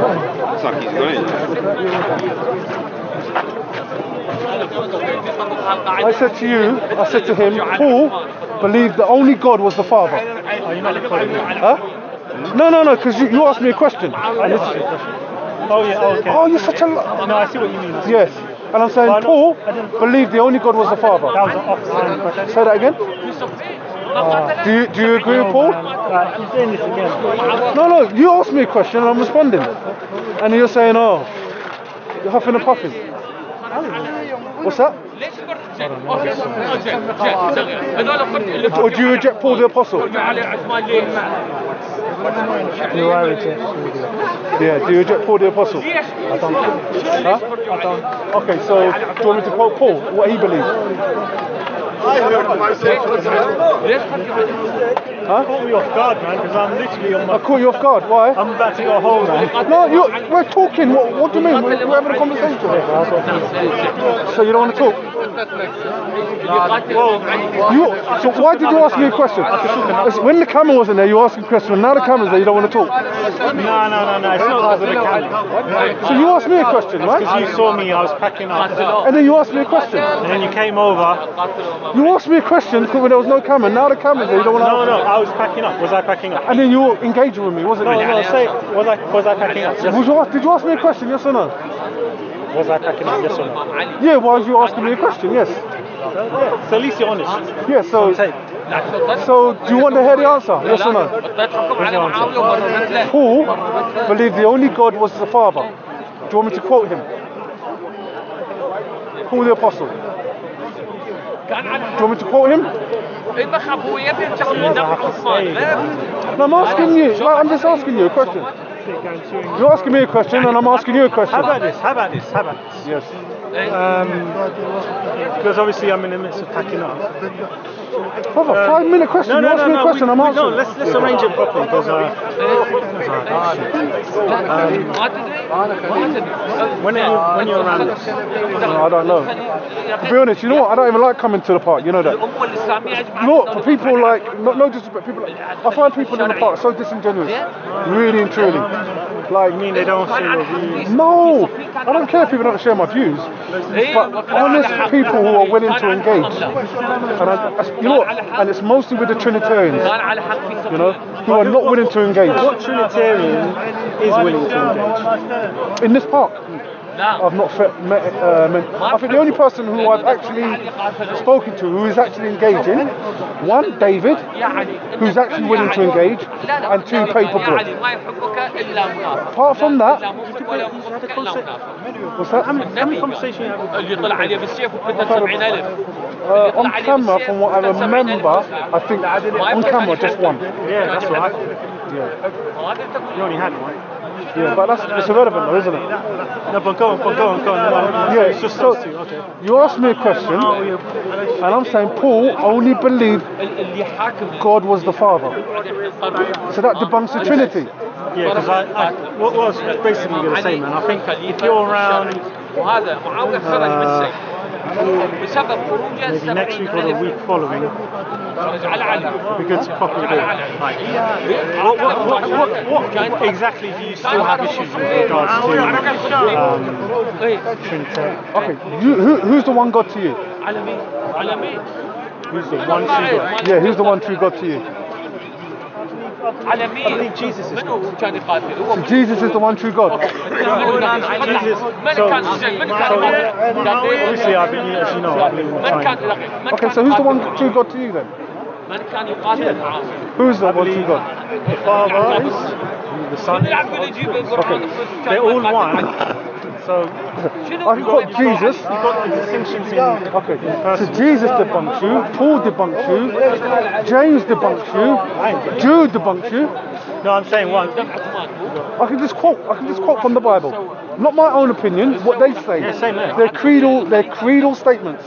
Looks like he's going. I said to him, Paul believed that only God was the Father. Huh? No, because you asked me a question. Oh yeah, okay. Oh, you're such a... No, I see what you mean. Yes. And I'm saying Paul believed the only God was the Father. That was an offhand question. Say that again? Do you agree with Paul? He's doing this again. No, you asked me a question and I'm responding. And you're saying, oh, you're huffing and puffing. What's that? Or do you reject Paul the Apostle? Do I reject Paul the Apostle? Yeah, do you reject Paul the Apostle? I don't. Huh? I don't. Okay, so do you want me to quote Paul, what he believed? Huh? Caught me off guard, man, because I'm literally on I my... caught you off guard, why? I'm about to go home, man. No, we're talking, what do you mean? We're having a conversation. So you don't want to talk? So why did you ask me a question? When the camera wasn't there, you asked a question. Now the camera's there, you don't want to talk. No, it's not because of the camera. So you asked me a question, right? Because you saw me, I was packing up. And then you asked me a question. And then you came over. You asked me a question when there was no camera. Now the camera's there, you don't want to answer. No, I was packing up. Was I packing up? And then you were engaging with me, wasn't it? No, say, was I packing up? Yes. Did you ask me a question, yes or no? Was I packing up? Yes or no? Yeah, why was you asking me a question? Yes. So at least you're honest. Yeah, so do you want to hear the answer? Yes or no? Paul believed the only God was the Father. Do you want me to quote him? Paul the Apostle. Do you want me to quote him? No, I'm asking you. I'm just asking you a question. You're asking me a question and I'm asking you a question. How about this? Yes. Because obviously I'm in the midst of packing up. Brother, 5-minute question. You asked me a question, I'm answering. No, let's arrange it properly because when you're around us? No, I don't know. To be honest, you know what? I don't even like coming to the park. You know that. Look, for people like, no disrespect, people. I find people in the park so disingenuous, really and truly. Like, you mean they don't share your views? No, I don't care if people don't share my views, but honest people who are willing to engage. And you know what? And it's mostly with the Trinitarians, you know, who are not willing to engage. What Trinitarian is willing to engage? In this park? I've not met, I think the only person who I've actually spoken to who is actually engaging, one, David, who's actually willing to engage, and two, Paperboy. Apart from that, what's that? How many conversations you have with on camera, from what I remember, I think on camera just one. Yeah, that's right. Yeah. You only had one. Yeah, but it's irrelevant though, isn't it? No, but go on. Yeah, it's just so okay. You asked me a question, and I'm saying Paul only believed God was the Father. So that debunks the Trinity. Yeah, because what I was basically going to say, man, I think if you're around maybe next week or the week following, it'd be good to properly do it. What exactly do you still have issues with regards to Trinity? Okay, who's the one God to you? Who's the one true God? Yeah, who's the one true God to you? I believe Jesus is God. So Jesus is the one true God. So obviously I believe, as you know, I believe in the Trinity. Okay, so who's the one true God to you then? Who's the one true God? The Father is, the Son is, okay. They're all one. So I've got Jesus. You've got the distinctions in. Okay, so Jesus debunks you, Paul debunks you, James debunks you, Jude debunks you. No, I'm saying one. I can just quote from the Bible. Not my own opinion, what they say. Yeah, same there. They're creedal statements.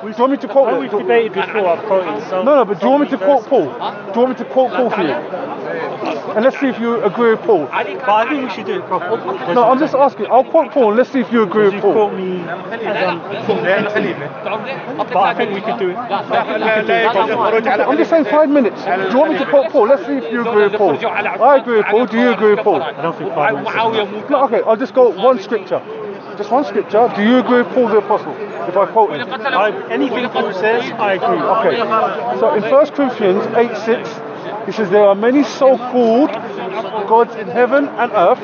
Do you want me to quote it? We've debated before, I've quoted some. No, but do you want me to quote Paul? Do you want me to quote Paul for you? And let's see if you agree with Paul. But I think we should do it properly. No, I'm just asking. I'll quote Paul and let's see if you agree with You Paul. quote me as but I think we could do it. I'm just saying 5 minutes. Do you want me to quote Paul? Let's see if you agree with Paul. I agree with Paul. Do you agree with Paul? I don't think 5 minutes. No, okay, I'll just go one scripture. Just one scripture. Do you agree with Paul the Apostle? If I quote him. Anything Paul says, I agree. Okay. So in 1 Corinthians 8:6, he says there are many so-called gods in heaven and earth,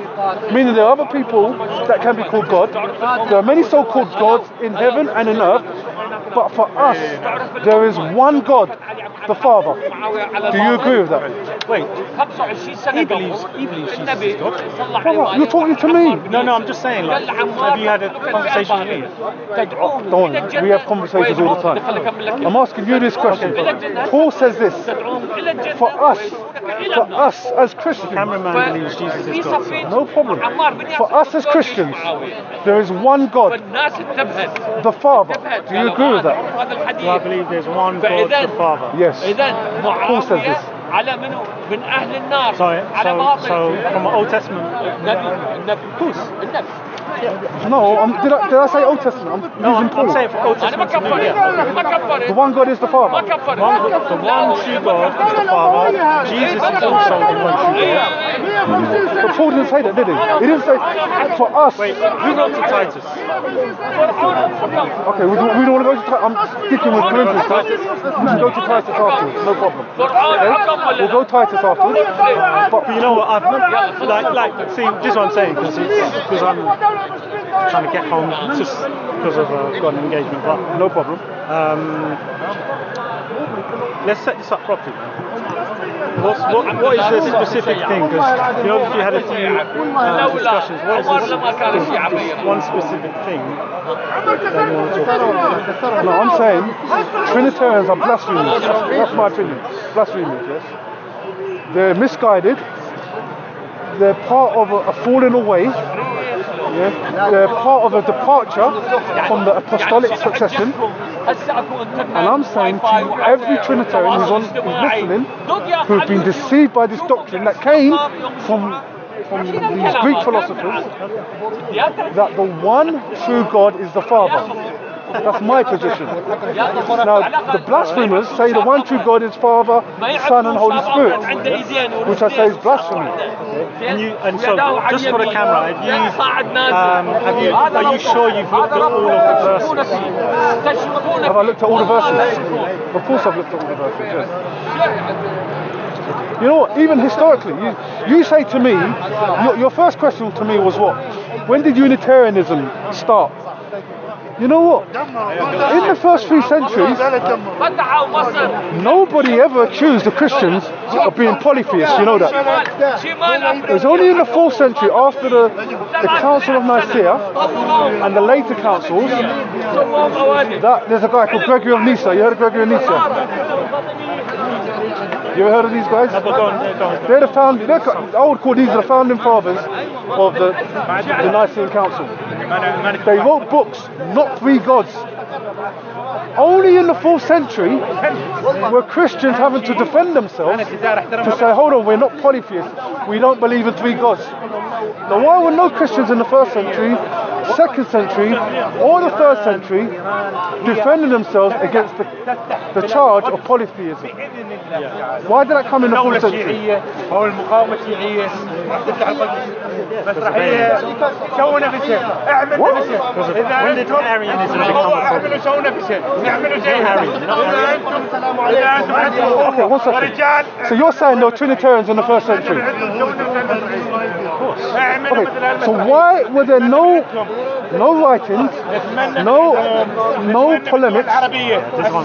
meaning there are other people that can be called God. There are many so-called gods in heaven and in earth, but for us, there is one God, the Father. Do you agree with that? Wait, he believes Jesus is God. Brother, you're talking to me. No, I'm just saying, like, have you had a conversation with me? Don't. We have conversations all the time. I'm asking you this question. Paul says this. For us as Christians, Cameraman believes Jesus is God. no problem. For us as Christians, there is one God, the Father. Do you agree with that? Do I believe there's one God, the Father? Yes. Paul says this. So from the Old Testament? No, did I say Old Testament? I'm using Paul. I'm saying for Old Testament to New, yeah. The one God is the Father. The one true God is the Father. Jesus is also the one true God. But Paul didn't say that, did he? He didn't say for us. Wait, who wrote to Titus? Okay, we don't want to go to Titus. I'm sticking with Corinthians first. We can go to Titus afterwards, no problem. Okay? We'll go Titus afterwards. But you know what, I've see, this is what I'm saying, because I'm trying to get home just because of got an engagement, but no problem. Let's set this up properly. What is the specific thing? Because you know, if you had a few discussions, what is this one specific thing that you want to talk about? No, I'm saying Trinitarians are blasphemers. That's my opinion. Blasphemers, yes. They're misguided. They're part of a falling away. Yeah? They're part of a departure from the apostolic succession. And I'm saying to every Trinitarian who's listening, who've been deceived by this doctrine that came from these Greek philosophers, that the one true God is the Father. That's my position. Now, the blasphemers say the one true God is Father, Son, and Holy Spirit, which I say is blasphemy. And so, just for the camera, are you sure you've looked at all of the verses? Have I looked at all the verses? Of course I've looked at all the verses, yes. You know what, even historically, you say to me, your first question to me was what? When did Unitarianism start? You know what? In the first 3 centuries, nobody ever accused the Christians of being polytheists, you know that. It was only in the 4th century, after the Council of Nicaea and the later councils, that there's a guy called Gregory of Nyssa. You heard of Gregory of Nyssa? You ever heard of these guys? They're the I would call these the founding fathers of the Nicene Council. They wrote books, not 3 gods. Only in the 4th century were Christians having to defend themselves to say, hold on, we're not polytheists, we don't believe in 3 gods. Now why were no Christians in the 1st century, 2nd century, or the 3rd century defending themselves against the charge of polytheism? Why did that come in the 4th century? What? When did Arianism become a problem? Okay, 1 second. So you're saying there were Trinitarians in the 1st century? Of course. Okay, so why were there no writings, no polemics,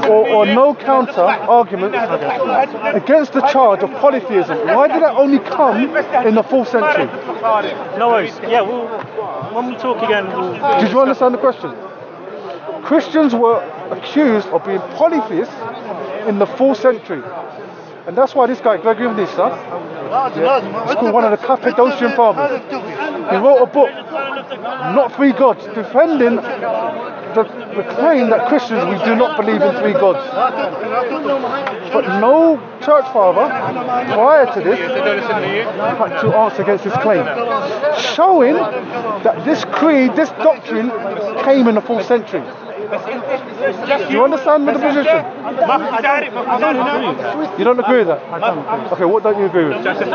or no counter arguments against the charge of polytheism? Why did that only come in the 4th century? No worries. Yeah, when we talk again, Did you understand the question? Christians were accused of being polytheists in the 4th century. And that's why this guy, Gregory of Nyssa, is called one of the Cappadocian fathers. He wrote a book, Not 3 Gods, defending the claim that Christians, we do not believe in three gods. But no church father prior to this had to answer against this claim, showing that this creed, this doctrine came in the 4th century. Do you understand the position? I don't agree. You don't agree with that? I don't agree. Okay, what don't you agree with? I think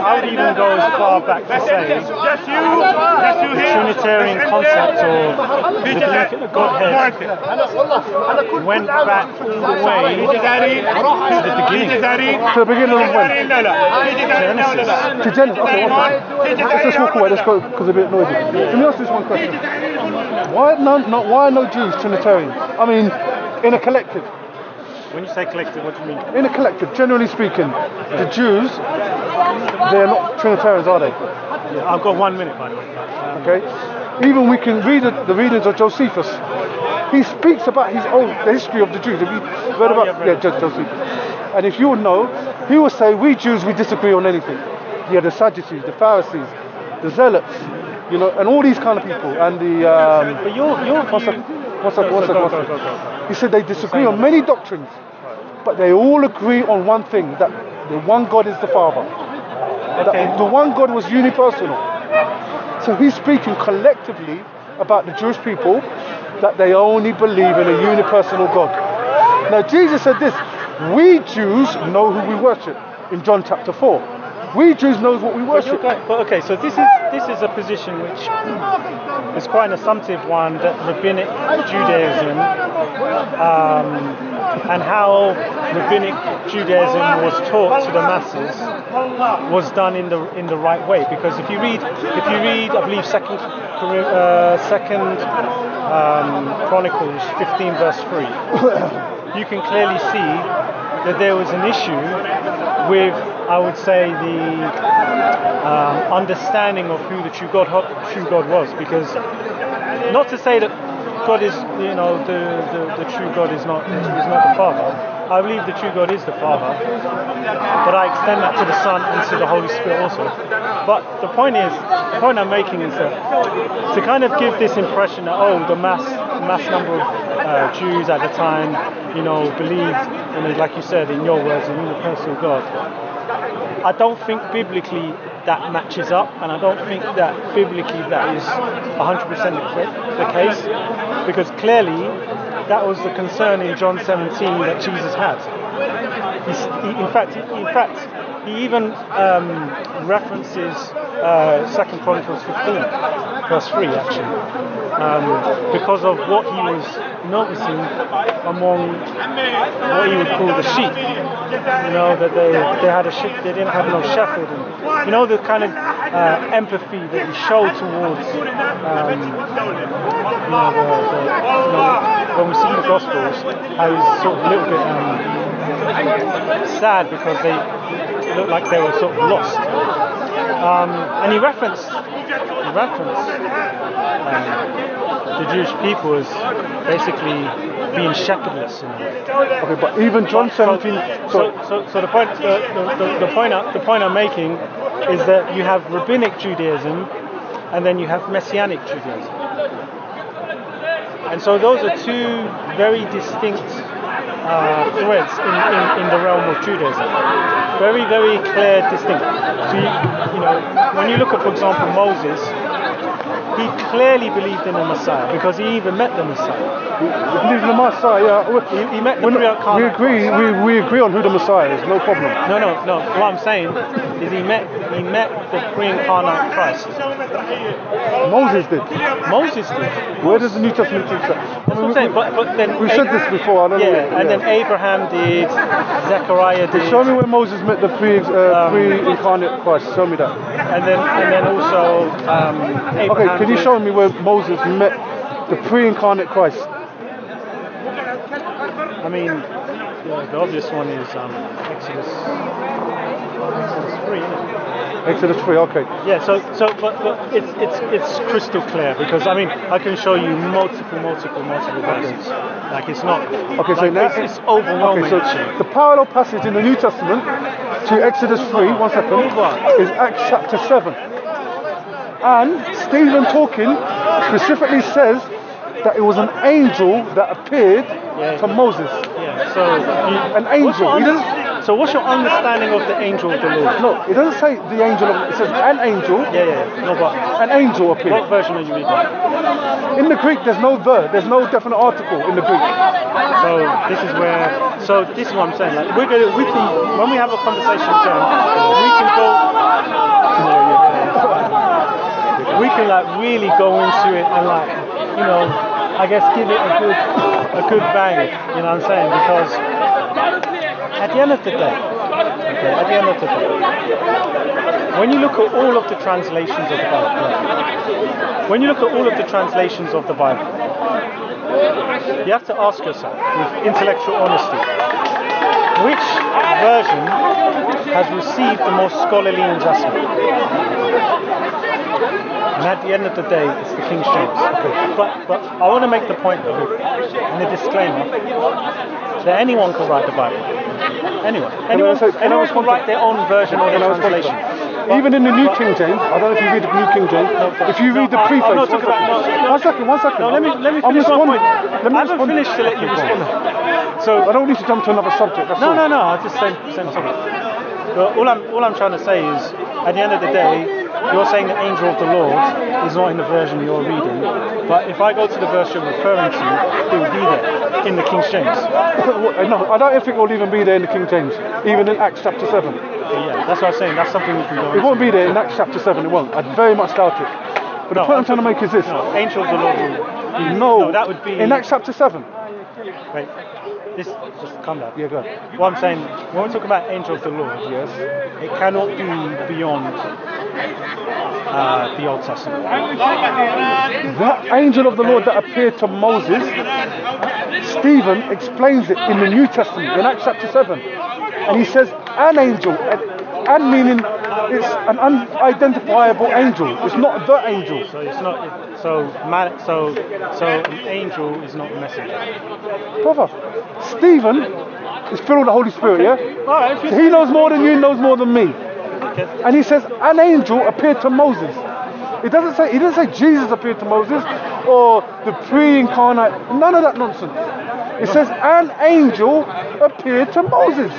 I would even go as far back to say the Trinitarian concept or the belief in the Godhead went back all the way to the beginning. To the beginning of when? Genesis. To Genesis. Okay, one second. Let's just walk away. Let's go because it's a bit noisy. Let me ask this one question. Why no Jews Trinitarians? I mean, in a collective. When you say collective, what do you mean? In a collective, generally speaking, the Jews, they're not Trinitarians, are they? Yeah, I've got 1 minute, by the way. Okay. Even we can read the readings of Josephus. He speaks about the history of the Jews. Have you read about Josephus? And if you would know, he will say, we Jews, we disagree on anything. Yeah, the Sadducees, the Pharisees, the Zealots, you know, and all these kind of people. And the but your what's up? He said they disagree on many doctrines, but they all agree on one thing, that the one God is the Father. That the one God was unipersonal. So he's speaking collectively about the Jewish people, that they only believe in a unipersonal God. Now Jesus said this, we Jews know who we worship, in John chapter 4. We Jews know what we worship. Okay, so this is a position which is quite an assumptive one, that rabbinic Judaism and how rabbinic Judaism was taught to the masses was done in the right way. Because if you read, I believe second Chronicles 15 verse 3, you can clearly see that there was an issue with, I would say, the understanding of who the true God was. Because not to say that God is, you know, the true God is not the Father. I believe the true God is the Father, but I extend that to the Son and to the Holy Spirit also. But the point I'm making is that to kind of give this impression that the mass number of Jews at the time, you know, believed in, like you said, in your words, in the personal God. I don't think biblically that matches up, and I don't think that biblically that is 100% the case, because clearly that was the concern in John 17 that Jesus had. In fact, he even references 2 Chronicles 15, verse 3 actually, because of what he was noticing among what he would call the sheep. You know, that they had a sheep, they didn't have no shepherd. And, you know, the kind of empathy that he showed towards, when we see the Gospels, how he's sort of a little bit sad because they looked like they were sort of lost. And he referenced the Jewish people as basically being shepherdless in a way. Okay, but even John 17. So the point I'm making is that you have rabbinic Judaism, and then you have messianic Judaism, and so those are two very distinct threads in the realm of Judaism. Very, very clear, distinct. So you know, when you look at, for example, Moses, he clearly believed in the Messiah because he even met the Messiah. He believed in the Messiah. Yeah. He met the pre-incarnate. We agree on who the Messiah is. No problem. No. What I'm saying is he met the pre-incarnate Christ. Moses did. Where does the New Testament teach that? That's what I'm saying. But then we've said this before. I don't know. And then Abraham did. Zechariah did. Show me where Moses met the pre-incarnate Christ. Show me that. And then also Abraham. Okay, can you show me where Moses met the pre-incarnate Christ? I mean, the obvious one is Exodus 3, isn't it? Exodus 3, okay. Yeah, but it's crystal clear, because I mean I can show you multiple verses. Like it's not. Okay, so now it's overwhelming. Okay, so the parallel passage in the New Testament to Exodus 3, 1 second, is Acts chapter 7. And Stephen talking specifically says that it was an angel that appeared to Moses. Yeah. So An angel. So what's your understanding of the angel of the Lord? No, it doesn't say the angel. It says an angel. Yeah. No, but An angel appeared. what version are you reading? In the Greek, there's no definite article in the Greek. So this is what I'm saying. Like we can when we have a conversation, John, we can go. We can like really go into it and like, I guess give it a good bang. You know what I'm saying? Because at the end of the day, when you look at all of the translations of the Bible, you have to ask yourself with intellectual honesty, which version has received the most scholarly investment? And at the end of the day, it's the King James. But I want to make the point though, and a disclaimer, that anyone can write the Bible. Anyone can write their own version or their translation. Even in the New King James, I don't know if you read the New King James. If you read the preface, I'm not talking about. One second. No, let me finish one point. I haven't finished to let you respond. So I don't need to jump to another subject. That's no. all. I'll just same subject. But all I'm trying to say is, at the end of the day, you're saying the angel of the Lord is not in the version you're reading. But if I go to the verse you're referring to, it will be there in the King James. No, I don't think it will even be there in the King James, even in Acts chapter 7. Yeah, that's what I'm saying. That's something we can go into. It won't be there in Acts chapter 7, it won't. I very much doubt it. But the point I'm trying to make is this. No, angel of the Lord will... No, that would be... in Acts chapter 7. Wait, just calm down. Yeah, go ahead. What I'm saying, when we talk about angel of the Lord, Yes. it cannot be beyond the Old Testament. That angel of the Lord that appeared to Moses, Stephen explains it in the New Testament, in Acts chapter 7. And he says, an angel, and meaning it's an unidentifiable angel. It's not the angel. So it's not. So an angel is not a messenger. Brother, Stephen is filled with the Holy Spirit, yeah? Alright, So he knows more than you, knows more than me. okay. And he says, an angel appeared to Moses. He doesn't say Jesus appeared to Moses or the pre-incarnate. None of that nonsense. It says an angel appeared to Moses.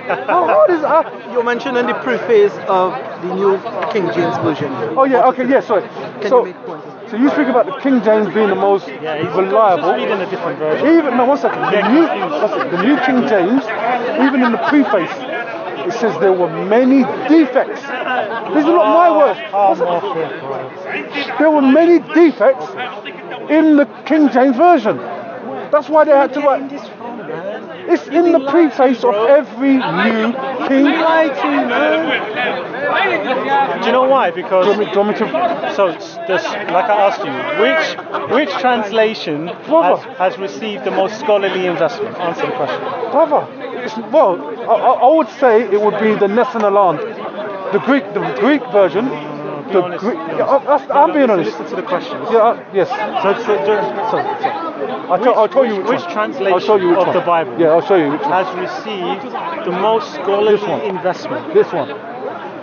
How hard is that? You mentioned in the preface of the New King James Version. Oh yeah, okay, yeah, sorry. Can you make points? So you speak about the King James being the most reliable. He's reading a different version. Even no, one second. The New King James, even in the preface, it says there were many defects. These are not my words. There were many defects in the King James version. That's why they had to write. It's in the preface of every new King. Do you know why? Because Do you want me to? so this, like I asked you, which translation has received the most scholarly investment? Answer the question. Brother, I would say it would be the Nessun-Aland, the Greek version. I'm being honest. Listen to the question. Yes. I'll tell you which translation of the Bible I'll show you which one. has received the most scholarly This one. investment. This one.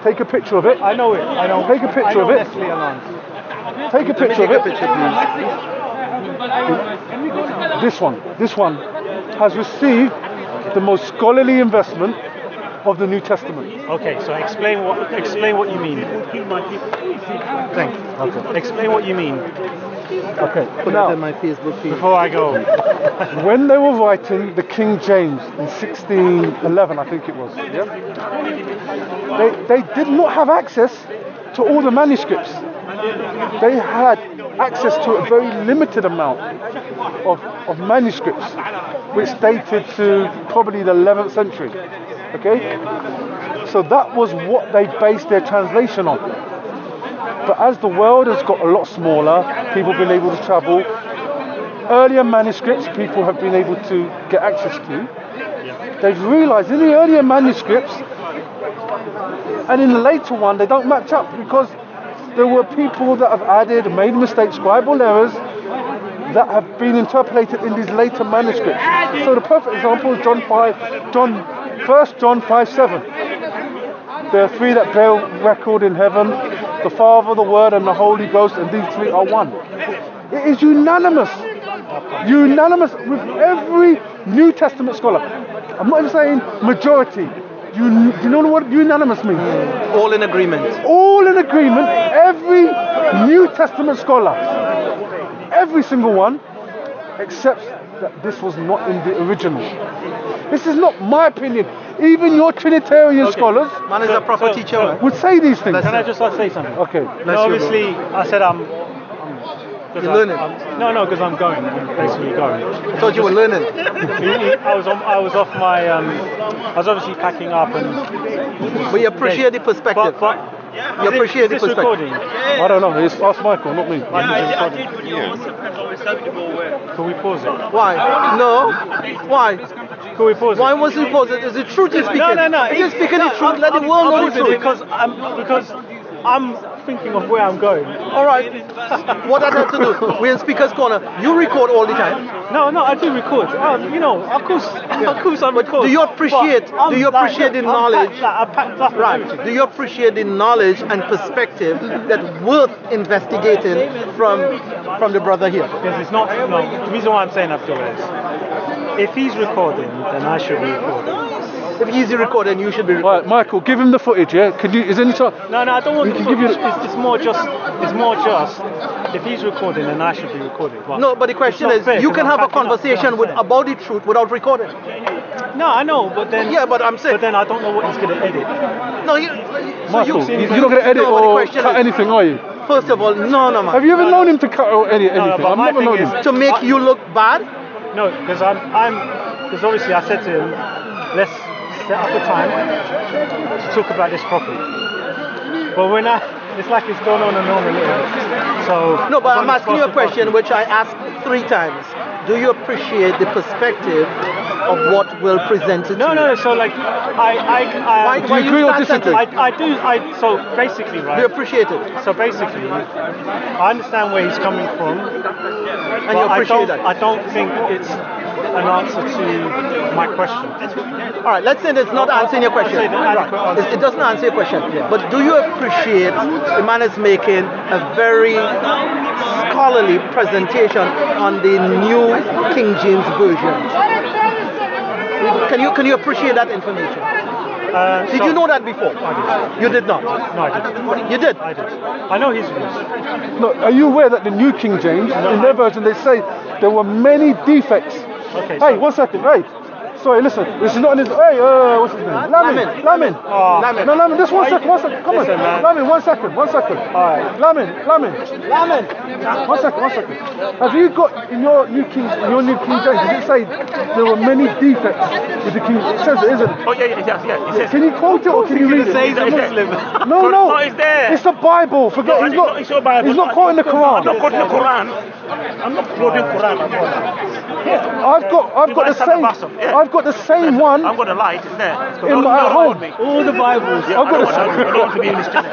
Take a picture of it. I know it. Take a picture of it. Take a picture of it. This one has received the most scholarly investment of the New Testament. Okay, so explain what you mean. Thank you. Okay. Explain what you mean Okay. Put Now, that in my Facebook feed. before I go. when they were writing the King James in 1611, I think it was, yeah? They did not have access to all the manuscripts. They had access to a very limited amount of manuscripts, which dated to probably the 11th century. Okay? So that was what they based their translation on. But as the world has got a lot smaller, people have been able to travel, earlier manuscripts people have been able to get access to, they've realized in the earlier manuscripts and in the later one they don't match up because there were people that have added, made mistakes, scribal errors that have been interpolated in these later manuscripts. So the perfect example is 1 John 5:7. There are three that bear record in heaven, the Father, the Word, and the Holy Ghost, and these three are one. It is unanimous. Unanimous with every New Testament scholar. I'm not even saying majority. Do you know what unanimous means? All in agreement. All in agreement. Every New Testament scholar, every single one, accepts that this was not in the original. This is not my opinion. Even your Trinitarian scholars Man is a proper teacher. Man. would say these things. Can I just say something? Okay. No, obviously, I said I'm You're learning. No, because I'm going. I'm basically going. I thought you were learning. I was off my. I was obviously packing up and. But you appreciate the perspective. But you appreciate the is this perspective. recording? I don't know. It's ask Michael, not me. Can we pause it? Why? No. Why? Can we pause Why it? must we pause it? Is it truth you're speaking? No. If you're speaking the truth, let the world know the truth. Because I'm thinking of where I'm going. All right. What does that have to do? We're in Speaker's Corner. You record all the time. No, I do record. Of course I record. Do you appreciate? Do you appreciate the knowledge? I packed up. Right. Do you appreciate the knowledge and perspective that's worth investigating from the brother here? Because it's not. No, the reason why I'm saying that is, if he's recording, then I should be recording. If he's recording, you should be recording. Right, Michael, give him the footage, yeah? Is there any chance? No, I don't want We to can give you it's more just if he's recording, then I should be recording. But No, but the question it's is, not fair, you 'cause can I'm have a packing up, conversation you know what I'm about the truth without recording. saying? No, I know, but then. Yeah, but I'm saying. But then I don't know what he's gonna edit. No, Michael, so you're not going to edit no, but the or question cut is- anything, are you? First of all, no, man. Have you ever known him to cut or edit anything? but I've my never thing known is- him. To make you look bad? No, because because obviously I said to him, let's set up a time to talk about this properly. But when it's like it's gone on and on and on. So No, but I'm I've asking you a question which I asked 3 times. Do you appreciate the perspective of what will present it to you? No. So like Why Do you agree use or that disagree? sentence? So basically, Do you right. appreciate it? So basically, I understand where he's coming from, And but you appreciate that? I don't think it's an answer to my question. All right, let's say it's not answering your question. I'll say the adequate Right. answer. It doesn't answer your question. But do you appreciate the man is making a very scholarly presentation on the new King James version? Can you appreciate that information? Did you know that before? I did. You did not. No, I didn't. You did. I did. I know his views. No, are you aware that the New King James, in their version, they say there were many defects? Okay. Hey, 1 second, hey. Sorry, listen. This is not in his. Hey, what's his name? Lamin. Oh. No, Lamin. Just 1 second. 1 second. Come Listen, on. man. Lamin, 1 second. 1 second. Alright. Lamin. 1 second. 1 second. Have you got in your New King James? Does it say there were many defects with the King? It says it, isn't it? Oh yeah. It says. Can you quote it or can you read it? Say he's a Muslim. No. No, it's there. It's the Bible. Forget. No, He's not. it's your Bible. He's not quoting the I'm Quran. not quoting the Quran. I'm not quoting Quran. I've got the same. I've got the same one. I'm gonna lie. It's there. In my home. All the Bibles. Yeah, I've got the I don't want to be in this channel.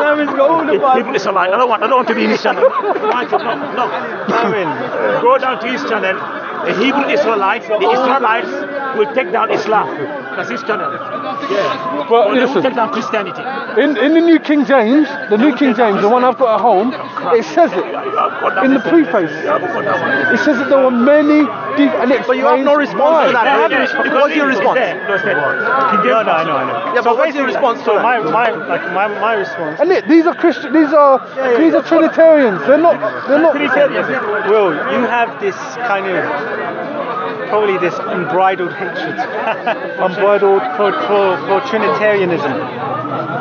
Lamin's got all the Bibles. People is a lie. I don't want to be in this channel. No. Lamin. Go down to his channel. The Hebrew Israelites, the Israelites will take down Islam. That's his channel. Yeah. But Or they will listen. take down Christianity. In the New King James, the one I've got at home, it says it in the preface. It says that there were many deep and But you have no response to that. What's your response? No, I know. Yeah, but what's your response to So that? my response. And these are Christian. These are Trinitarians. They're not. Will, you have this kind of probably this unbridled hatred Unbridled. for Trinitarianism.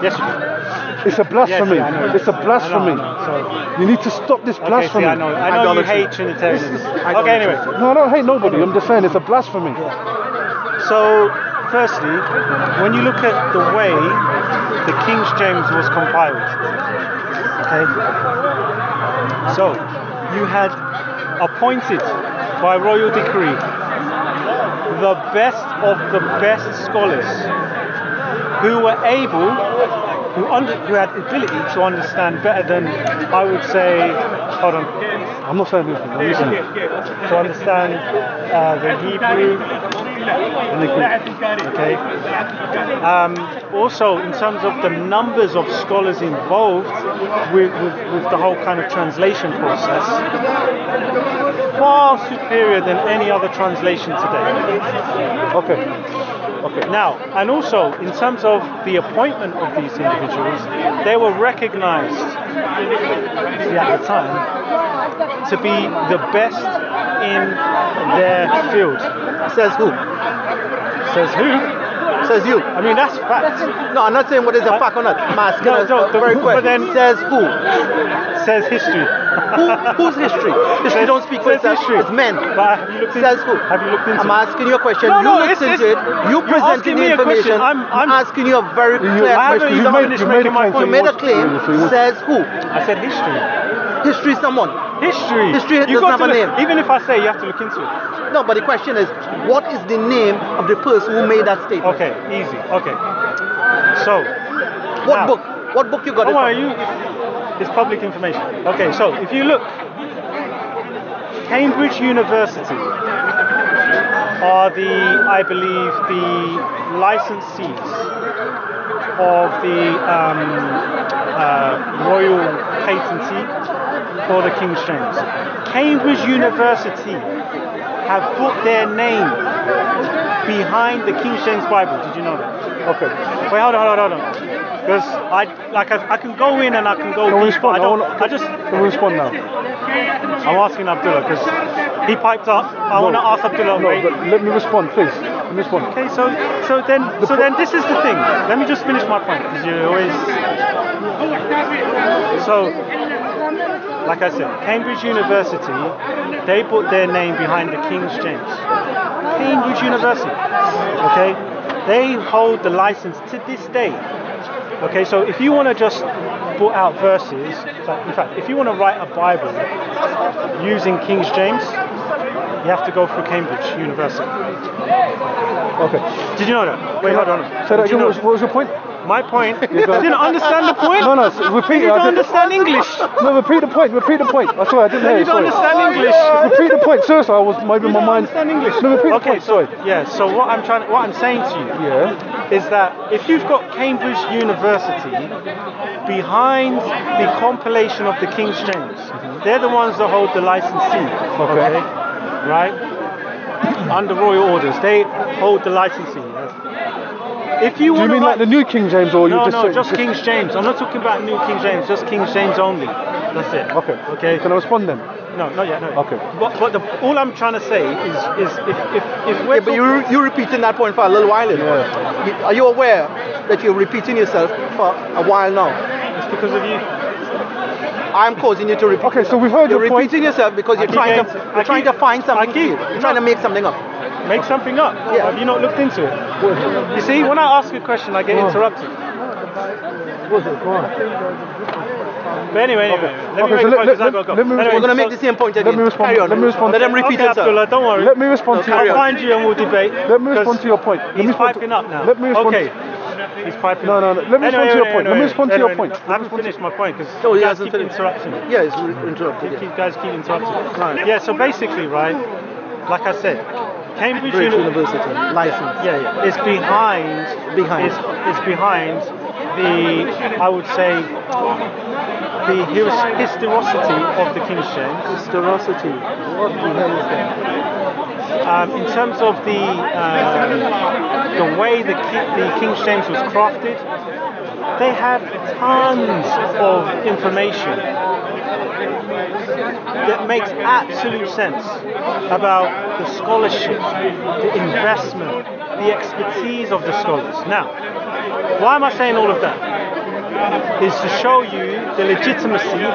Yes, you do. It's a blasphemy. Yes, yeah, I know. It's a blasphemy. I know. You need to stop this Okay, blasphemy. see, I know you Idolatry. hate Trinitarianism. Okay, anyway. No, I don't hate nobody. I'm just saying it's a blasphemy. So, firstly, when you look at the way the King James was compiled, okay, so you had appointed by royal decree the best of the best scholars who were able, who had ability to understand better than, I would say, hold on, I'm not saying anything. I'm listening. to understand the Hebrew, in the Greek. Okay. Also, in terms of the numbers of scholars involved with the whole kind of translation process, far superior than any other translation today. Okay. Now, and also in terms of the appointment of these individuals, they were recognized at the time to be the best in their field. Says who? Says who? Says you. I mean, that's fact. No, I'm not saying what is a fact or not. I'm asking very quick. But then says who? Says history. Who's history? History don't speak for itself. History. It's men. But have you looked says who? Have you looked into I'm asking you a question. No, you looked into it. You presented the information. I'm asking you a very clear question. You made a claim. Says who? I said history. History is someone. History. History You doesn't have a name. Even if I say, you have to look into it. No, but the question is, what is the name of the person who made that statement? Okay, easy. Okay. So. What book? What book you got it from? It's public information. Okay, so if you look, Cambridge University are I believe, the licensees of the royal patentee for the King James. Cambridge University have put their name behind the King James Bible. Did you know that? Okay. Wait, hold on. Because I can go in and I can go deep, but Can we respond now? I'm asking Abdullah because he piped up. I want to ask Abdullah. No, but let me respond, please. Let me respond. Okay, so then this is the thing. Let me just finish my point because you always. So, like I said, Cambridge University, they put their name behind the King James. Cambridge University, okay, they hold the license to this day. Okay, so if you want to just put out verses, in fact, if you want to write a Bible using King James, you have to go through Cambridge University. Okay. Did you know that? Wait, hold on. So what was your point? My point. You didn't understand the point? No, repeat. You don't understand English. No, repeat the point. I swear, I didn't hear You it. don't understand English. Repeat the point. Seriously, I was maybe my mind. Understand English. No, repeat the Okay, point. so Sorry. yeah. So what I'm saying to you is that if you've got Cambridge University behind the compilation of the King James, they're the ones that hold the licensee. Okay. Right? Under royal orders, they hold the licensing. If you Do you mean like the new King James, or no, you just just King James. I'm not talking about new King James, just King James only. That's it. Okay. Can I respond then? No, not yet. No. Okay. But all I'm trying to say is if we're but you're repeating that point for a little while. Are you aware that you're repeating yourself for a while now? It's because of you. I'm causing you to repeat. Okay, so we've heard your point. You're repeating yourself because you're trying to find something. You're trying to make something up. Make something up? Yeah. Have you not looked into it? You see, when I ask a question, I get interrupted. But anyway, We're going to make the same point again. Let me respond. Carry on. Let me respond. Let them repeat it. Abdullah, don't worry. Let me respond to your I'll point. find you and we'll debate. Let me respond to your point. He's piping up now. Let me respond. Okay. He's piping No. up. Let me respond to your point. Let me respond to your point. I haven't finished my point because No, he you guys hasn't keep finished. interrupting. Yeah, it's interrupted. You guys keep interrupting. Right. Yeah, so basically, right, like I said, Cambridge University license. Yeah. It's behind. It's behind the, I would say, the historicity of the King James. Historicity. What the hell is that? In terms of the way the King James was crafted, they have tons of information that makes absolute sense about the scholarship, the investment, the expertise of the scholars. Now, why am I saying all of that? Is to show you the legitimacy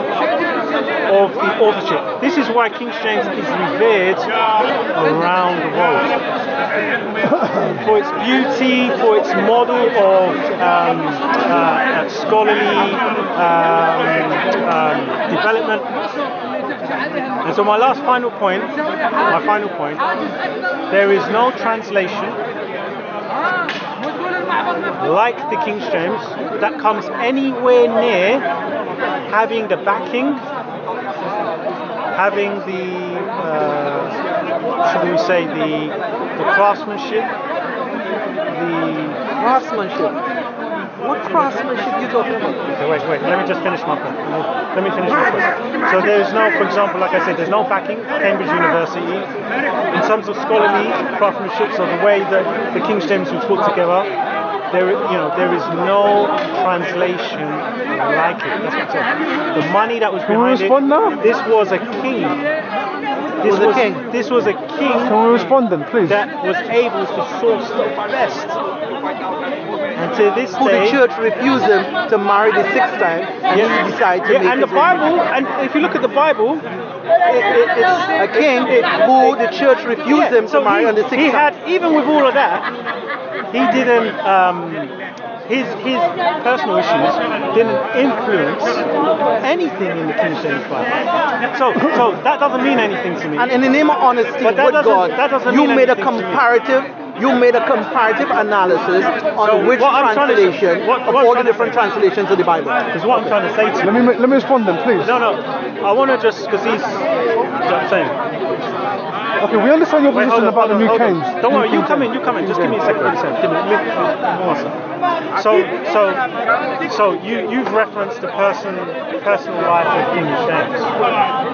of the authorship. This is why King James is revered around the world. For its beauty, for its model of scholarly development. And so my final point, there is no translation like the King James that comes anywhere near having the backing, having the should we say the craftsmanship, Craftsmanship. What craftsmanship you talking about? Okay, wait, let me just finish my point. Let me finish my point. So there's no, for example, like I said, there's no backing. Cambridge University, in terms of scholarly craftsmanship, so the way that the King James was put together, there is no translation like it. That's what I'm saying. The money that was behind it. This was a king. This was a king. Can we respond then, please? That was able to source the best. And to this Who day, the church refused him to marry the sixth time, and he decided to make and the his Bible, and if you look at the Bible, it's a king who the church refused him to marry on the sixth he time. had, even with all of that, he didn't. His personal issues didn't influence anything in the King James Bible. So that doesn't mean anything to me. And in the name of honesty But that with doesn't- God, that doesn't you mean made a anything to me. comparative. You made a comparative analysis on So which what I'm trying to say- translation what of I'm all the trying to different say- translations of the Bible. Is what I'm trying to say to you. Let me respond then, please. No, I want to just, because he's, you know what I'm saying. Okay, we understand your Wait, position about the new hold on. kings. Don't worry, New you come in. Just give me a second. Give me one second. So you've referenced the personal life of King James,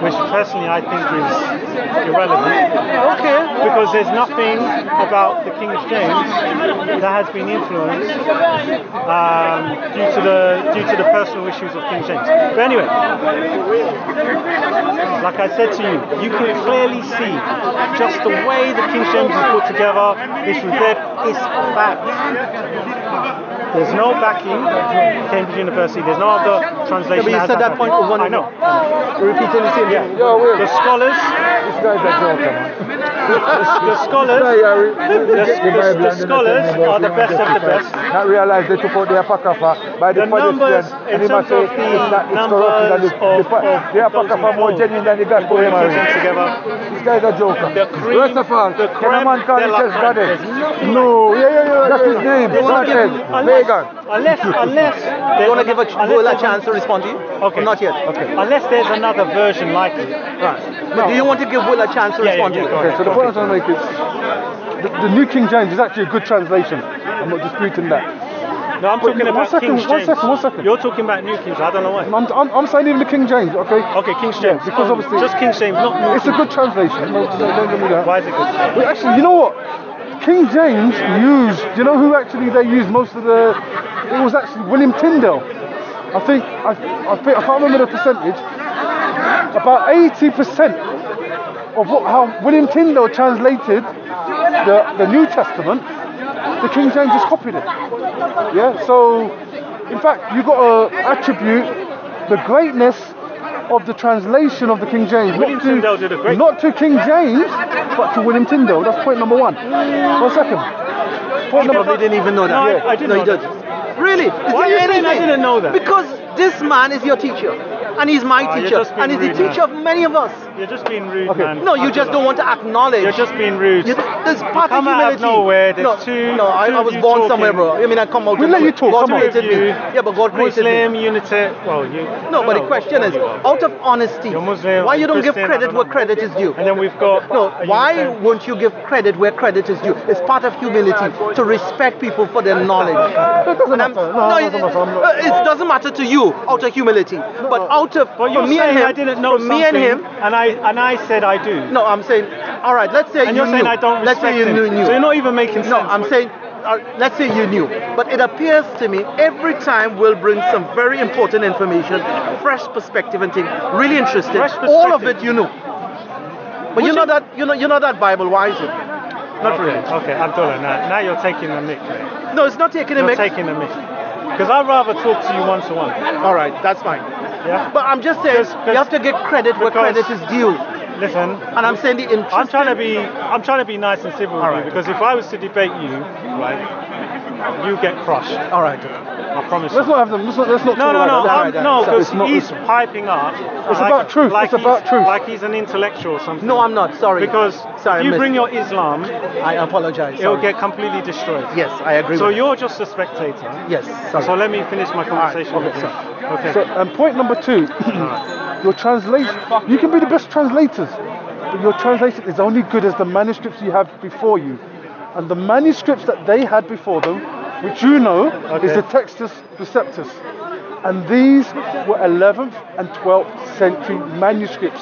which personally I think is irrelevant. Okay. Because there's nothing about the King James that has been influenced due to the personal issues of King James. But anyway, like I said to you, you can clearly see just the way the King James is put together. It's read, it's fact. There's no backing. Cambridge University. There's no other translation. But you said that point over and I know. Repeating the same thing. The scholars. This guy's a joker, man. The scholars. The scholars are the best of the best. Not realize they took out their apocrypha by the The numbers, in terms of the numbers of the apocrypha more genuine than the gospel. putting things together. This guy's a joker. The cream, First of all, the can a man call creme de la himself creme. Godhead? There's nothing No, that's his name. They wanna give- Vegan. Unless You want to give Will a chance to respond to you? Okay. Or not yet. Okay. Unless there's another version like it. Right. But do you want to give Will a chance to respond to you? go Okay, ahead. so the point I'm trying to make is the New King James is actually a good translation. I'm not disputing that. No, I'm talking about King James. One second. You're talking about New King James. I don't know why. I'm saying even the King James, okay? Okay, King James. Because obviously just King James, not New it's a King good translation. No, don't give me that. Why is it good? But actually, you know what? King James used. Do you know who actually they used most of the? It was actually William Tyndale. I think I can't remember the percentage. About 80% of how William Tyndale translated the New Testament, the King James just copied it. Yeah. So, in fact, you got to attribute the greatness of the translation of the King James, William Tyndale did a great not to King James, but to William Tyndale. That's point number one. 1 second. Point You number. probably didn't even know that. No, Yeah. I didn't No, know you that. did. Really? Why are you saying I didn't know that? Because this man is your teacher. And he's my you're teacher. just being And he's the rude teacher now. of many of us. You're just being rude, Okay. man. No, you just don't want to acknowledge. You're just being rude. There's part come of out humility. of nowhere. There's no, two. no, I was you born talking. somewhere, bro. I mean, I come out. We'll let you talk, God come on. created me. You, Yeah, but God created Muslim, me. Unity. Well, you. No, but the no, question is, out of honesty, You're Muslim, why you don't give Christian, credit I where don't know. credit is due? And then we've got. No, a why Unitarian. won't you give credit where credit is due? It's part of humility to respect people for their knowledge. It doesn't And I'm- matter. No, it doesn't matter. I'm not- it doesn't matter to you out of humility, but out of But you're for me saying and him, I didn't know for me and something, him. and I said I do. No, I'm saying, all right. Let's say And you you're saying knew. I don't Let's say respect you him. knew. So you're not even making sense. No, I'm saying, let's say you knew. But it appears to me every time we'll bring some very important information, fresh perspective and things, really interesting. Fresh All of perspective. it you know. But you're not that Bible wise. Not Okay, really. okay, Abdullah. Now you're taking the mic, mate. No, it's not taking a You're mix. taking the mic. Because I'd rather talk to you one to one. All right, that's fine. Yeah. But I'm just saying, you have to give credit where because- credit is due. Listen. And I'm saying the interest. I'm trying to be nice and civil with All you right. because if I was to debate you, right, you get crushed. All right. I promise. Let's you. not have them. Let's not No, talk no, like no, that. no, because It's not- he's piping up. It's about truth, Like it's about truth. Like he's an intellectual or something. No, I'm not. Sorry. Because Sorry, if you I bring missed. your Islam, I apologize. it'll Sorry. get completely destroyed. Yes, I agree. So with you're just a spectator. Yes. Sorry. So let me finish my conversation okay, with you. Okay. So, point number two, your translation. You can be the best translators, but your translation is only good as the manuscripts you have before you. And the manuscripts that they had before them, which you know is the Textus Receptus. And these were 11th and 12th century manuscripts.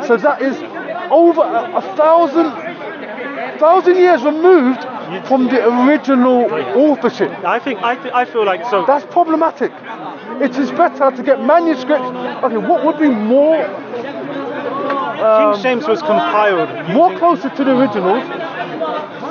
So that is over a thousand years removed from the original authorship. I feel like so. That's problematic. It is better to get manuscripts. Okay, what would be more King James was compiled more closer to the originals?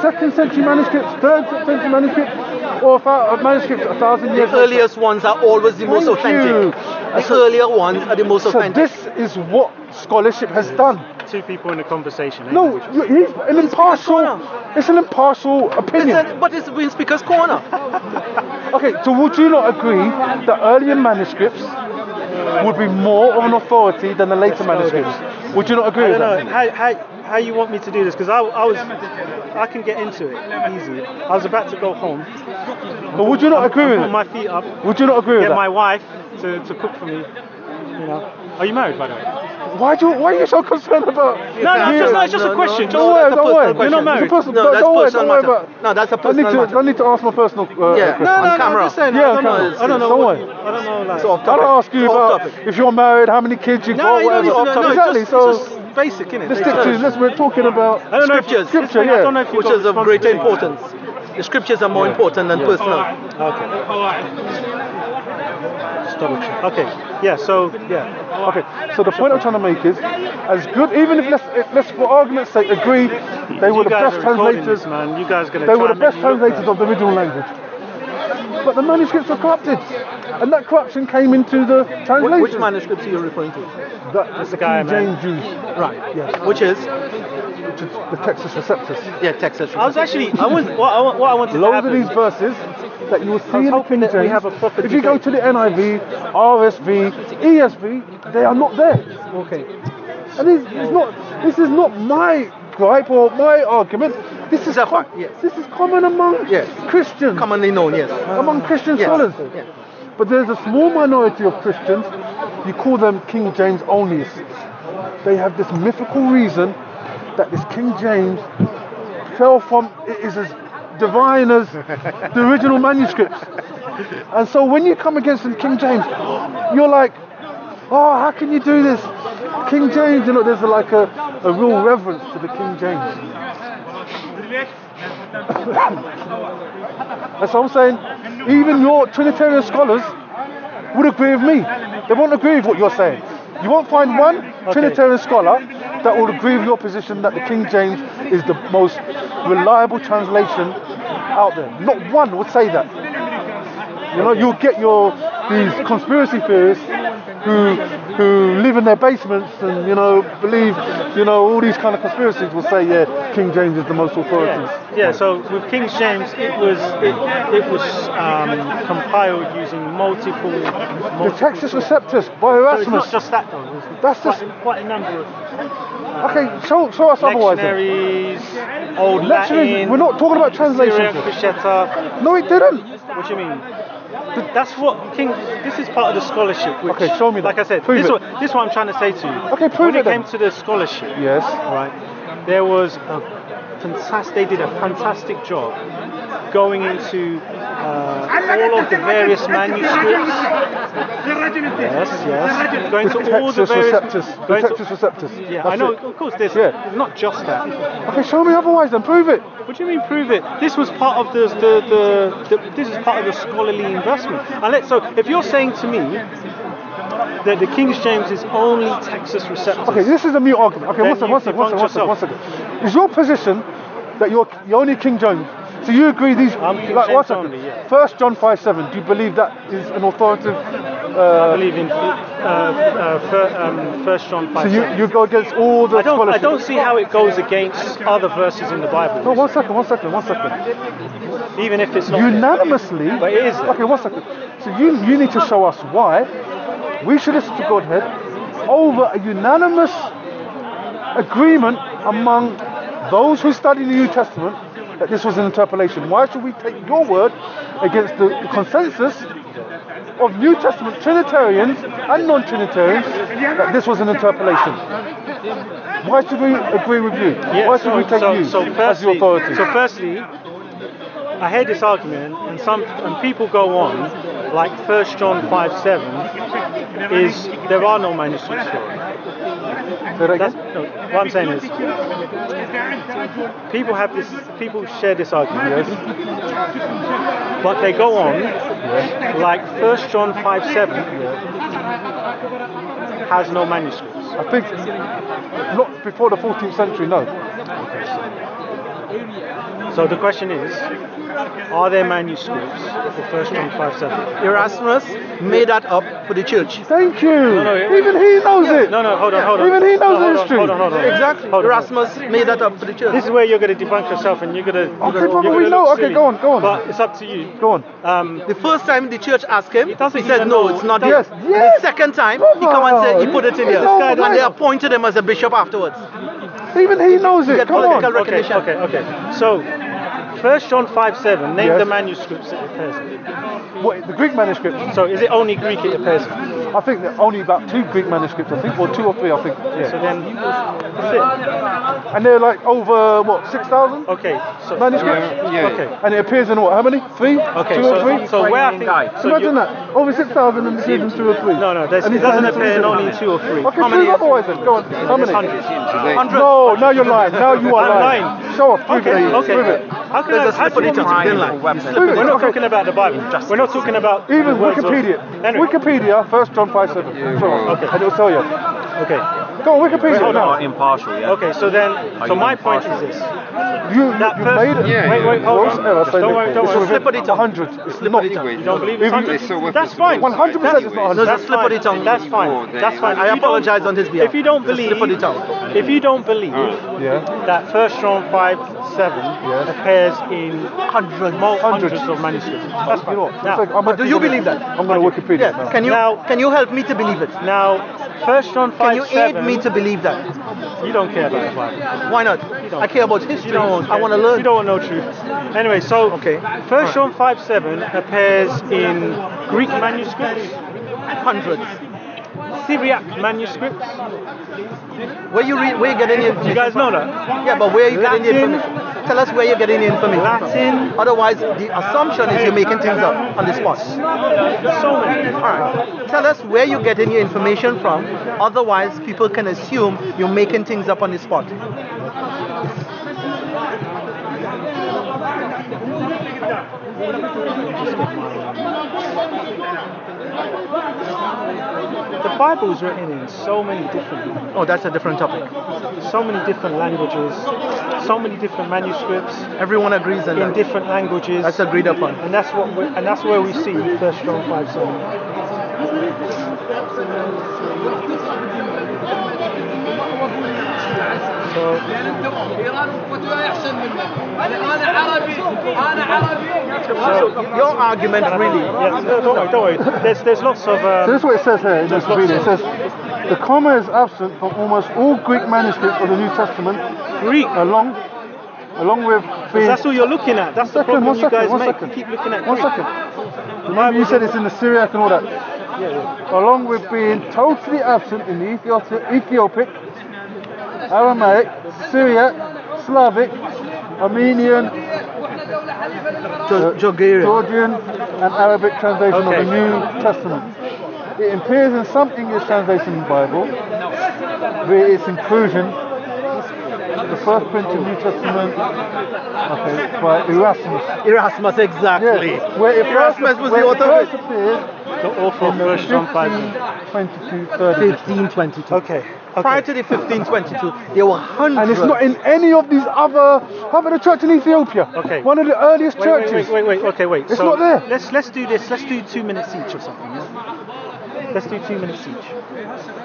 2nd century manuscripts, 3rd century manuscripts, or manuscripts 1,000 years The earliest ones are always the most authentic. The earlier ones are the most authentic. So this is what scholarship has done. two people in a conversation. No, he's an impartial. It's an impartial opinion. But it's Win Speaker's Corner. Okay, so would you not agree that earlier manuscripts would be more of an authority than the later manuscripts? Would you not agree with that? How you want me to do this? Because I can get into it easy. I was about to go home. But would you not agree with Put it? my feet up. Would you not agree with Get that? my wife to cook for me. You know. Are you married, by the way? Why are you so concerned about? It's just a question. Don't worry. You're not married. No, that's don't worry personal about. matter. No, that's a personal matter. I need to ask my personal. Yeah. question. On camera. I'm just saying, Yeah, I don't know. I don't know. I don't know. Like, It's off I don't topic. ask you It's off about topic. if you're married, how many kids you've got, you don't whatever. need to know. Exactly. It's So just basic, innit? let's stick to. We're talking about. I don't know if Scriptures. Scripture, yeah. I don't know if Which you've is got of greater responsibility. importance. The scriptures are more important than personal. Okay. Just double check. Okay. Yeah. So yeah. Okay, so the point I'm trying to make is, as good, even if let's for argument's sake agree, they were the best translators. Man, you guys gonna. They were the best translators of the original language. But the manuscripts were corrupted, and that corruption came into the translation. Which manuscripts are you referring to? That's the guy, King James Jews. Right. Yes. Which is? Which is the Textus Receptus. Yeah, Texas. I was actually. What I wanted to Loads happen. of these verses that you will see in the hoping King that we James. have a proper If you go to the NIV, RSV, ESV, they are not there. Okay. And this is not my gripe or my argument. This is a fact, yes. This is common among Christians, Commonly known, yes. among Christian Yes. scholars. Yes. But there's a small minority of Christians. You call them King James onlyists. They have this mythical reason that this King James fell from. It is as divine as the original manuscripts. And so when you come against the King James, you're like, oh, how can you do this? King James, there's like a real reverence to the King James. That's what I'm saying. Even your Trinitarian scholars would agree with me. They won't agree with what you're saying. You won't find one Trinitarian scholar that will agree with your position that the King James is the most reliable translation out there. Not one would say that. You'll get these conspiracy theorists who live in their basements and believe all these kind of conspiracies will say King James is the most authoritative. Yeah. So with King James, it was compiled using multiple. The Textus Receptus by So it's Erasmus. not just that though. That's just quite a number of okay. Show us otherwise. Then. lectionaries, Old Lectionaries, Latin. we're not talking about translations. Syriac, Peshitta. No, it didn't. What do you mean? That's what King. This is part of the scholarship. Which, Okay, show me that. Like I said, Prove this it. is what I'm trying to say to you. Okay, prove when it it came then. to the scholarship, Yes. right? There was a fantastic. They did a fantastic job going into all of the various manuscripts. Yes. Going to all the Textus various. Receptus. The going to- Textus Receptus. Yeah, That's I know. it. Of course, there's not just that. Okay, show me otherwise then. Prove it. What do you mean prove it? This was part of this is part of the scholarly investment. And so if you're saying to me that the King James is only Textus Receptus, Okay, this is a mute argument. Okay, Then one you second. yourself. Is your position that you're only King James? So you agree these? I'm King one James second. only, yeah. 1 John 5:7. Do you believe that is an authoritative? I believe in 1 John 5. So you go against all the I scholarship. don't see how it goes against other verses in the Bible. No, one second. Even if it's not there. Unanimously. But it is. Okay, one second. So you need to show us why we should listen to Godhead over a unanimous agreement among those who study the New Testament that this was an interpolation. Why should we take your word against the consensus of New Testament Trinitarians and non-Trinitarians that this was an interpolation? Why should we agree with you? Yeah, Why should we take you as the authority? So firstly, I heard this argument, and people go on like 1 John 5:7 is there are no manuscripts for it. What I'm saying is people share this argument, but they go on like 1 John 5:7 has no manuscripts. I think not before the 14th century, no. So the question is, are there manuscripts for 1 John 5:7? Erasmus made that up for the church. Thank you. No, Even he knows it. No, hold on. Even he knows the history. Hold on. Exactly. Erasmus made that up for the church. This is where you're going to debunk yourself, and you're going to. Okay, but we know. Okay, go on. But it's up to you. Go on. The first time the church asked him, he doesn't said even no, know. it's not Yes, here. yes. The second time, he come and said he put it in here. No, And they appointed him as a bishop afterwards. Even he knows it. Get Come political on. recognition. Okay. So, 1 John 5:7, name the manuscripts it appears in. What, the Greek manuscripts? So, is it only Greek it appears in? I think there are only about 2 Greek manuscripts, I think, or 2 or 3, I think. Yeah. So then, that's it. And they're like over, what, 6,000 Okay. So, manuscripts? Okay. And it appears in what, how many? 3? Okay. 2 or 3? So where I think. So Imagine that. Over 6,000 and it appears in 2 or 3. No, And it it's doesn't only appear in 2. only 2 or 3. Okay, How many? prove otherwise then. Go on. How many? Hundreds. No, now you're lying. Now you are I'm lying. lying. Show off. Prove it. Okay. Prove it. How can There's a how slip on do it, you want me to didn't prove lie. it? Prove it. We're not Okay. talking about the Bible. We're not talking about Even the words of- Wikipedia. Anyway. Wikipedia, 1 John 5:7. Okay. And it'll tell you. Okay. Go on, Wikipedia. Hold on. now. Impartial, yeah. Okay. So then, so my point is this. You That made person- it. Yeah, Wait, hold Gross on. error, say Don't that. worry, It's don't worry. within Slip of the tongue. 100. It's not. You don't believe If it's you- 100? It's so worth That's it. fine. 100% it's not 100. There's a slip of the tongue. That's fine. That's fine. I If you don't- apologize on his behalf. If you don't It's a slip of the believe, tongue. if you don't believe Yeah. that 1 John 5:7 Yes. appears in Hundreds. hundreds of manuscripts, that's You fine. know what? Now, But do you believe that? I'm going to Wikipedia Yeah. now. Can you help me to believe it? now 1 John Can you 5:7. aid me to believe that? You don't care about the Bible. Why not? don't. I care about history. You don't I want to learn. You don't want no truth. Anyway, so Okay. 1 John 5:7 appears in Greek manuscripts, Hundreds. Syriac manuscripts. Where you getting the information? You guys know that? Yeah, but where are you getting the Latin. information? Tell us where you're getting the information Latin. from. Otherwise, the assumption is you're making things up on the spot. So many. All right. Tell us where you're getting your information from. Otherwise, people can assume you're making things up on the spot. The Bible is written in so many different, Oh, that's a different topic. so many different languages, so many different manuscripts Everyone agrees on in that. different languages. That's agreed upon. And that's where we see 1 John 5:7. So Your argument really. yeah, no, don't worry. There's lots of So this is what it says here in this reading. It says, the comma is absent from almost all Greek manuscripts of the New Testament, Greek. along with being... That's all you're looking at. That's the problem One you guys second, make. one You keep looking at One Greek. second. Remember you said it's in the Syriac and all that. Along with being totally absent in the Ethiopic, Aramaic, Syriac, Slavic, Armenian, Georgian and Arabic translation of the New Testament. It appears in some English translation Bible via its inclusion. The first printed New Testament, by Erasmus. Erasmus, exactly. Yeah, where it Erasmus was where the it author of first it. appears The author of in the 1 John 5. 1522, 1522. Okay. Prior to the 1522, there were hundreds. and it's not in any of these other. How about the church in Ethiopia? Okay. One of the earliest churches. Wait. Okay, wait. It's so not there. Let's do this. Let's do 2 minutes each or something. Yeah? Let's do 2 minutes each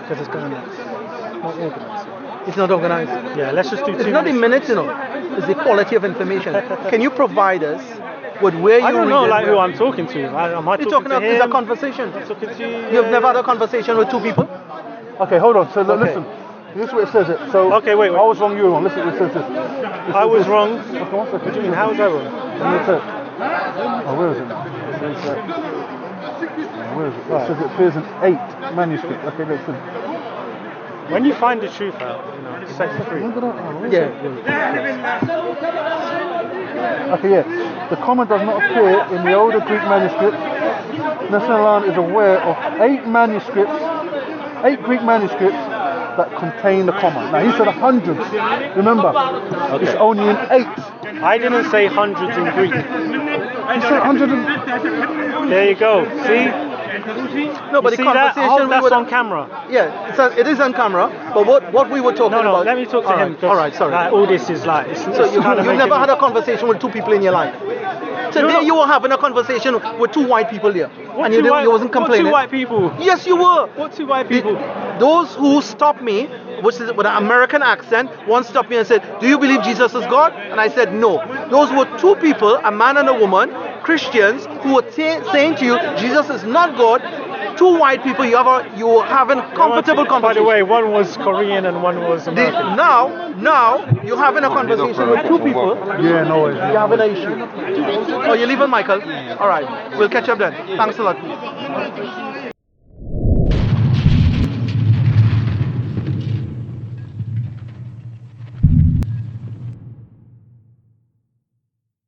because it's going nuts. Not organized. It's not organized. Yeah. Let's just do 2 It's not the minutes. minutes, It's the quality of information. Can you provide us with where you I don't know read it? like who I'm talking to. Am I You're talking talking to of him? it's a conversation. Talking to You've never had a conversation with two people? Okay, hold on. So Okay. listen. This is what it says. So Okay, wait. I was wrong. You were wrong. Listen. It says this. I was wrong. Okay, one second. What do you mean? How was I wrong? Let me check. Oh, where is it? Where is it? It says it appears in 8 manuscripts. Okay, listen. When you find the truth out, it sets you free. Yeah. Okay, yeah. The comma does not appear in the older Greek manuscripts. Nyssa is aware of 8 Greek manuscripts that contain the comma. Now he said hundreds. Remember, it's only in 8. I didn't say hundreds in Greek. He said 100. There you go. See? No, but You the see that? conversation we That's were on camera. Yeah, it is on camera. But what we were talking No, about. let me talk to him. All right, sorry. All this is like. So you've never had a conversation with 2 people in your life. Today you were having a conversation with 2 white people there, and you wasn't complaining. What 2 white people? Yes, you were. What 2 white people? Those who stopped me, which is with an American accent, one stopped me and said, "Do you believe Jesus is God?" And I said, "No." Those were 2 people, a man and a woman, Christians, who were saying to you, "Jesus is not God." 2 white people, you were having comfortable conversation. By the way, one was Korean and one was American. Now you're having a conversation with 2 people. Yeah, no worries. You're having an issue. Oh, you're leaving, Michael? All right, we'll catch up then. Thanks a lot.